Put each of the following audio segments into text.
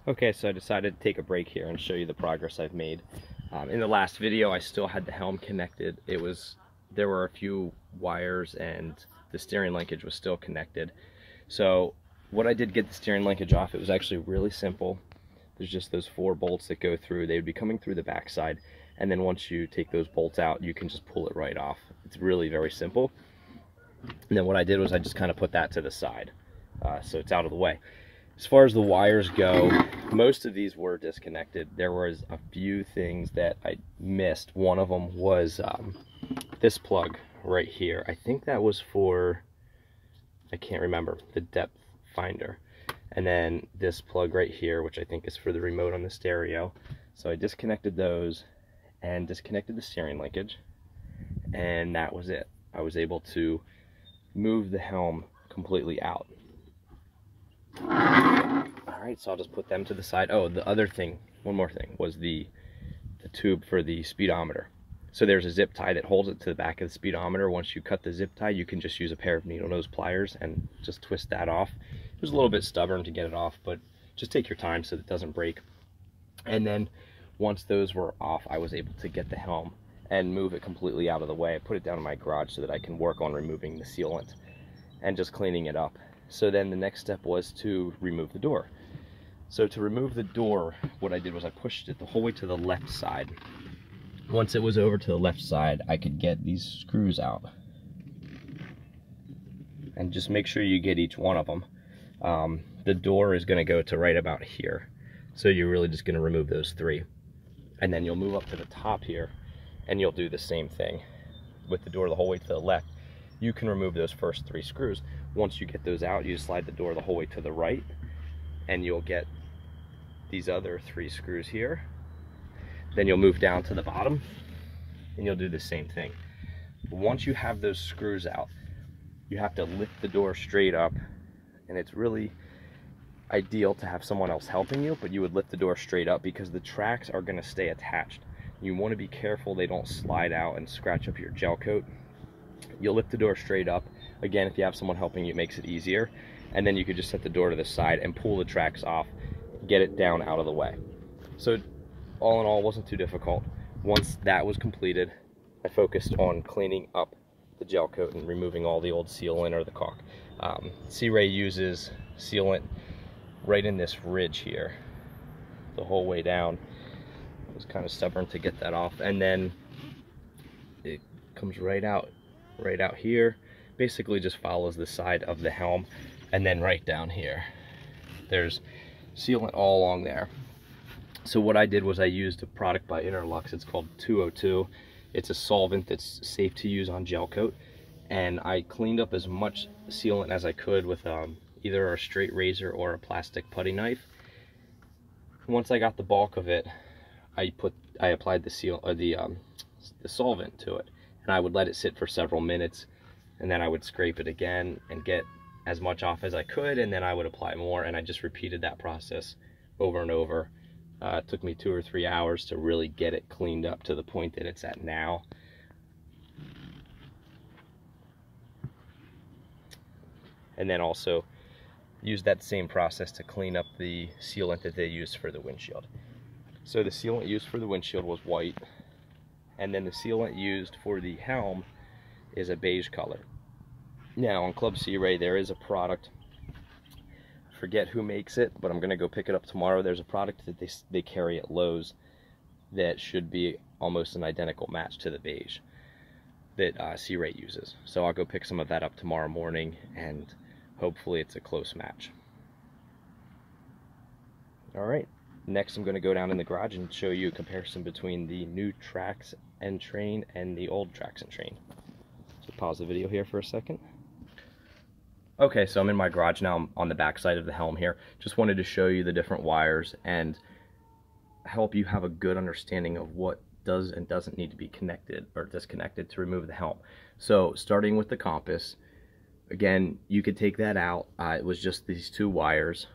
Okay, so I decided to take a break here and show you the progress I've made. In the last video, I still had the helm connected. There were a few wires and the steering linkage was still connected. So what I did to get the steering linkage off, it was actually really simple. There's just those 4 bolts that go through. They would be coming through the backside, and then once you take those bolts out, you can just pull it right off. It's really very simple. And then what I did was I just kind of put that to the side, so it's out of the way. As far as the wires go, most of these were disconnected. There was a few things that I missed. One of them was this plug right here. I think that was for, I can't remember, the depth finder. And then this plug right here, which I think is for the remote on the stereo. So I disconnected those and disconnected the steering linkage, and that was it. I was able to move the helm completely out. Alright, so I'll just put them to the side. Oh, the other thing, one more thing, was the tube for the speedometer. So there's a zip tie that holds it to the back of the speedometer. Once you cut the zip tie, you can just use a pair of needle nose pliers and just twist that off. It was a little bit stubborn to get it off, but just take your time so that it doesn't break. And then once those were off, I was able to get the helm and move it completely out of the way. I put it down in my garage so that I can work on removing the sealant and just cleaning it up. So then the next step was to remove the door. So to remove the door, what I did was I pushed it the whole way to the left side. Once it was over to the left side, I could get these screws out. And just make sure you get each one of them. The door is going to go to right about here. So you're really just going to remove those 3. And then you'll move up to the top here, and you'll do the same thing with the door the whole way to the left. You can remove those first 3 screws. Once you get those out, you slide the door the whole way to the right, and you'll get these other 3 screws here. Then you'll move down to the bottom, and you'll do the same thing. Once you have those screws out, you have to lift the door straight up, and it's really ideal to have someone else helping you, but you would lift the door straight up because the tracks are going to stay attached. You want to be careful they don't slide out and scratch up your gel coat. You'll lift the door straight up. Again, if you have someone helping you, it makes it easier. And then you could just set the door to the side and pull the tracks off, get it down out of the way. So all in all, it wasn't too difficult. Once that was completed, I focused on cleaning up the gel coat and removing all the old sealant or the caulk. Sea Ray uses sealant right in this ridge here, the whole way down. I was kind of stubborn to get that off, and then it comes right out here. Basically just follows the side of the helm, and then right down here there's sealant all along there. So what I did was I used a product by Interlux. It's called 202. It's a solvent that's safe to use on gel coat, and I cleaned up as much sealant as I could with either a straight razor or a plastic putty knife. Once I got the bulk of it, I applied the solvent to it, and I would let it sit for several minutes, and then I would scrape it again and get as much off as I could, and then I would apply more, and I just repeated that process over and over. It took me 2 or 3 hours to really get it cleaned up to the point that it's at now. And then also use that same process to clean up the sealant that they used for the windshield. So the sealant used for the windshield was white, and then the sealant used for the helm is a beige color. Now on Club Sea Ray there is a product, I forget who makes it, but I'm gonna go pick it up tomorrow. There's a product that they carry at Lowe's that should be almost an identical match to the beige that Sea Ray uses. So I'll go pick some of that up tomorrow morning, and hopefully it's a close match. Alright, next I'm going to go down in the garage and show you a comparison between the new tracks and train and the old tracks and train. So pause the video here for a second. Okay, so I'm in my garage now. I'm on the back side of the helm here. Just wanted to show you the different wires and help you have a good understanding of what does and doesn't need to be connected or disconnected to remove the helm. So starting with the compass, again, you could take that out. It was just these 2 wires.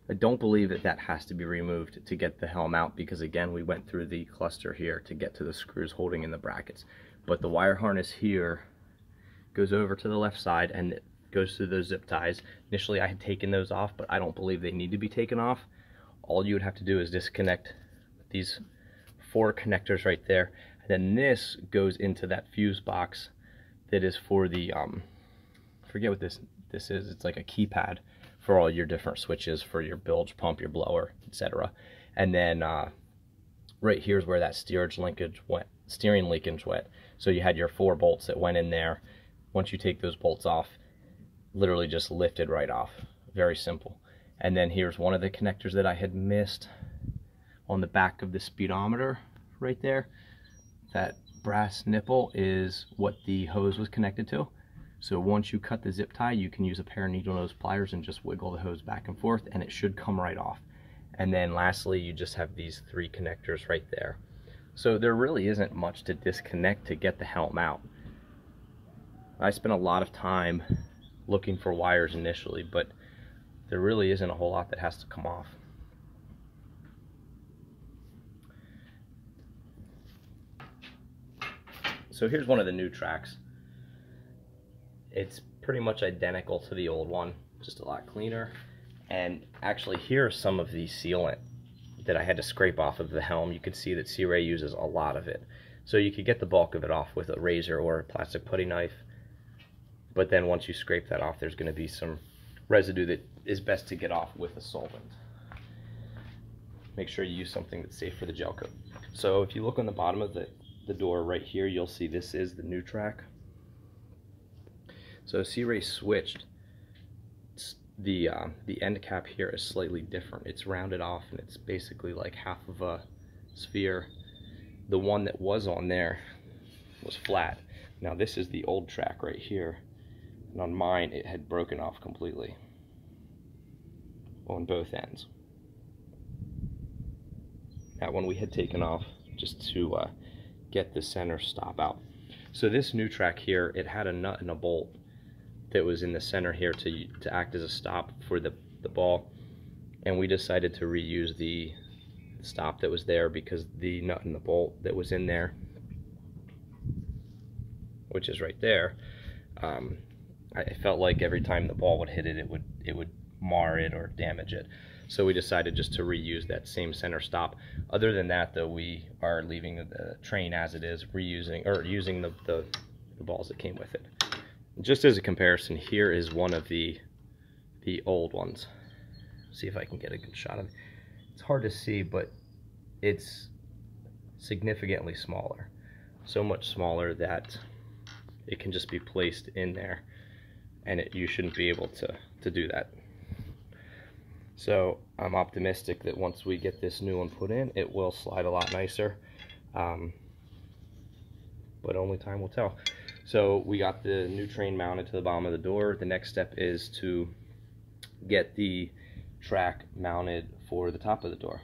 I don't believe that has to be removed to get the helm out, because again, we went through the cluster here to get to the screws holding in the brackets. But the wire harness here goes over to the left side and it goes through those zip ties. Initially I had taken those off, but I don't believe they need to be taken off. all you would have to do is disconnect these 4 connectors right there, and then this goes into that fuse box that is for the forget what this is. It's like a keypad for all your different switches for your bilge pump, your blower, etc. And then right here is where that steering linkage went. So you had your 4 bolts that went in there. Once you take those bolts off, literally just lifted right off. Very simple. And then here's one of the connectors that I had missed on the back of the speedometer right there. That brass nipple is what the hose was connected to. So once you cut the zip tie, you can use a pair of needle nose pliers and just wiggle the hose back and forth, and it should come right off. And then lastly, you just have these 3 connectors right there. So there really isn't much to disconnect to get the helm out. I spent a lot of time looking for wires initially, but there really isn't a whole lot that has to come off. So here's one of the new tracks. It's pretty much identical to the old one, just a lot cleaner. And actually here's some of the sealant that I had to scrape off of the helm. You could see that Sea Ray uses a lot of it. So you could get the bulk of it off with a razor or a plastic putty knife. But then once you scrape that off, there's going to be some residue that is best to get off with a solvent. Make sure you use something that's safe for the gel coat. So if you look on the bottom of the door right here, you'll see this is the new track. So Sea Ray switched. The end cap here is slightly different. It's rounded off and it's basically like half of a sphere. The one that was on there was flat. Now this is the old track right here, and on mine it had broken off completely on both ends. That one we had taken off just to get the center stop out. So this new track here, it had a nut and a bolt that was in the center here to act as a stop for the ball, and we decided to reuse the stop that was there because the nut and the bolt that was in there, which is right there, I felt like every time the ball would hit it, it would mar it or damage it. So we decided just to reuse that same center stop. Other than that, though, we are leaving the train as it is, using the balls that came with it. Just as a comparison, here is one of the old ones. See if I can get a good shot of it. It's hard to see, but it's significantly smaller. So much smaller that it can just be placed in there, and you shouldn't be able to do that. So I'm optimistic that once we get this new one put in, it will slide a lot nicer, but only time will tell. So we got the new train mounted to the bottom of the door. The next step is to get the track mounted for the top of the door.